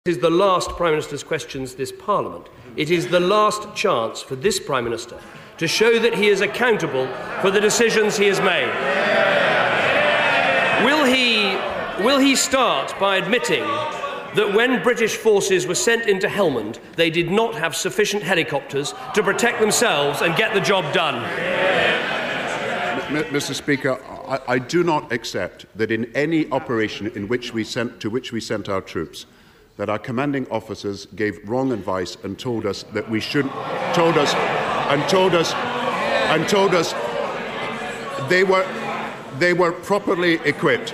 This is the last Prime Minister's questions this Parliament. It is the last chance for this Prime Minister to show that he is accountable for the decisions he has made. Will he start by admitting that when British forces were sent into Helmand, they did not have sufficient helicopters to protect themselves and get the job done? Mr. Speaker, I do not accept that in any operation to which we sent our troops, that our commanding officers gave wrong advice and told us that we shouldn't, told us they were properly equipped.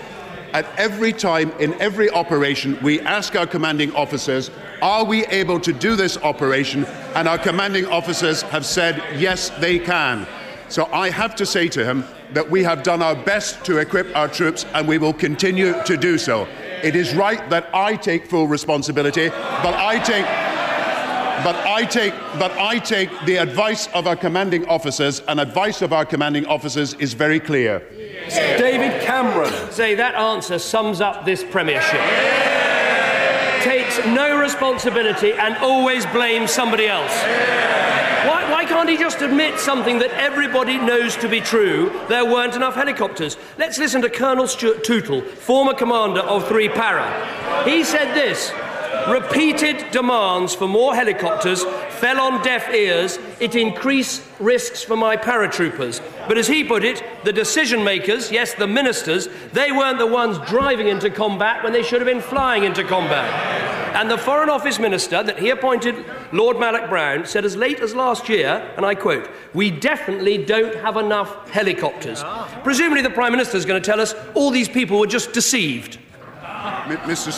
At every time, in every operation, we ask our commanding officers, are we able to do this operation? And our commanding officers have said, yes, they can. So I have to say to him that we have done our best to equip our troops and we will continue to do so. It is right that I take full responsibility, but I take the advice of our commanding officers, and advice of our commanding officers is very clear. David Cameron. Say that answer sums up this premiership. Takes no responsibility and always blames somebody else. Why can't he just admit something that everybody knows to be true? There weren't enough helicopters. Let's listen to Colonel Stuart Tootle, former commander of 3 Para. He said this: repeated demands for more helicopters fell on deaf ears. It increased risks for my paratroopers. But as he put it, the decision makers, yes, the ministers, they weren't the ones driving into combat when they should have been flying into combat. And the Foreign Office Minister that he appointed, Lord Malloch Brown, said as late as last year, and I quote, "We definitely don't have enough helicopters." Presumably the Prime Minister is going to tell us all these people were just deceived. Mr.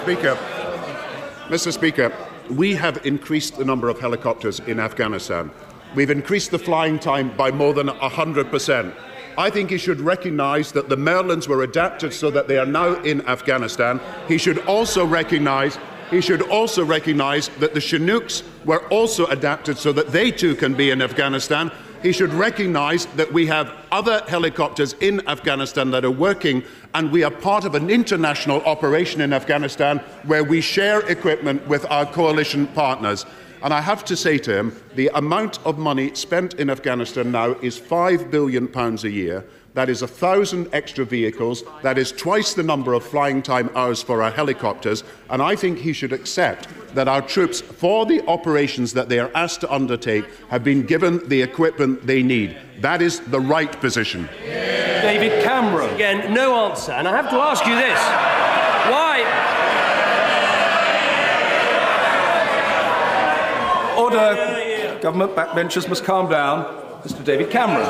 Speaker, we have increased the number of helicopters in Afghanistan. We've increased the flying time by more than 100%. I think he should recognise that the Merlins were adapted so that they are now in Afghanistan. He should also recognise that the Chinooks were also adapted so that they too can be in Afghanistan. He should recognise that we have other helicopters in Afghanistan that are working, and we are part of an international operation in Afghanistan where we share equipment with our coalition partners. And I have to say to him, the amount of money spent in Afghanistan now is £5 billion a year. That is 1,000 extra vehicles. That is twice the number of flying time hours for our helicopters. And I think he should accept that our troops, for the operations that they are asked to undertake, have been given the equipment they need. That is the right position. David Cameron. Again, no answer. And I have to ask you this. Why? Order. Government backbenchers must calm down. Mr. David Cameron.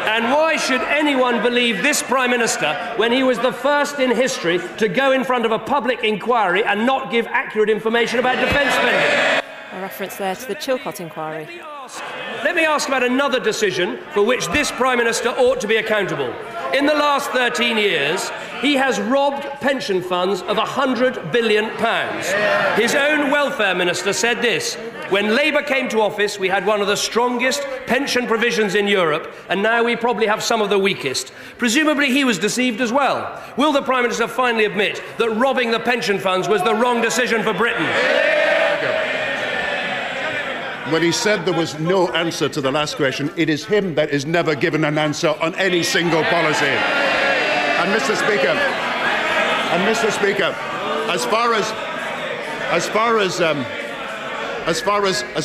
And why should anyone believe this Prime Minister when he was the first in history to go in front of a public inquiry and not give accurate information about defence spending? A reference there to the Chilcot inquiry. Let me ask about another decision for which this Prime Minister ought to be accountable. In the last 13 years, he has robbed pension funds of £100 billion. His own welfare minister said this: when Labour came to office, we had one of the strongest pension provisions in Europe, and now we probably have some of the weakest. Presumably he was deceived as well. Will the Prime Minister finally admit that robbing the pension funds was the wrong decision for Britain? When he said there was no answer to the last question, it is him that is never given an answer on any single policy. And Mr. Speaker, as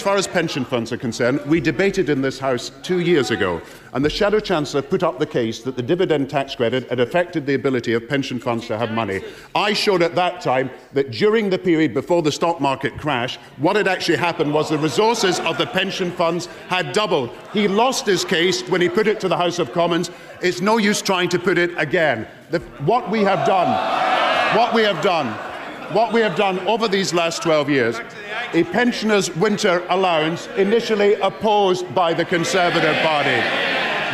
far as pension funds are concerned, we debated in this House 2 years ago, and the Shadow Chancellor put up the case that the dividend tax credit had affected the ability of pension funds to have money. I showed at that time that during the period before the stock market crash, what had actually happened was the resources of the pension funds had doubled. He lost his case when he put it to the House of Commons. It's no use trying to put it again. What we have done over these last 12 years, a pensioners' winter allowance initially opposed by the Conservative Party.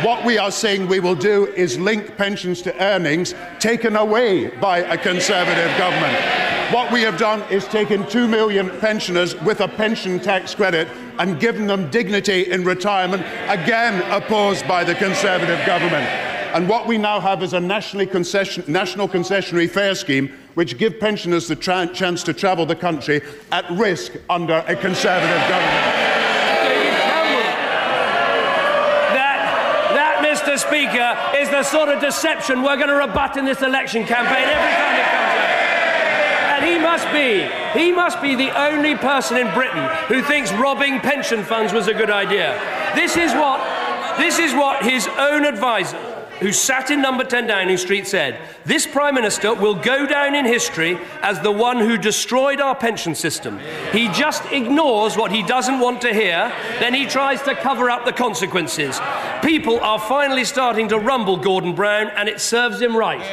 What we are saying we will do is link pensions to earnings taken away by a Conservative government. What we have done is taken 2 million pensioners with a pension tax credit and given them dignity in retirement, again opposed by the Conservative government. And what we now have is a national concessionary fare scheme which give pensioners the chance to travel the country at risk under a Conservative government. That, Mr. Speaker, is the sort of deception we're going to rebut in this election campaign every time it comes out. And he must be the only person in Britain who thinks robbing pension funds was a good idea. This is what his own advisor, who sat in number 10 Downing Street, said. This Prime Minister will go down in history as the one who destroyed our pension system. He just ignores what he doesn't want to hear, then he tries to cover up the consequences. People are finally starting to rumble Gordon Brown, and it serves him right.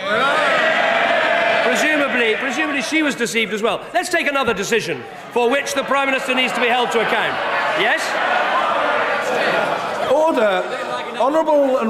Presumably she was deceived as well. Let's take another decision for which the Prime Minister needs to be held to account. Yes? Order. Honourable and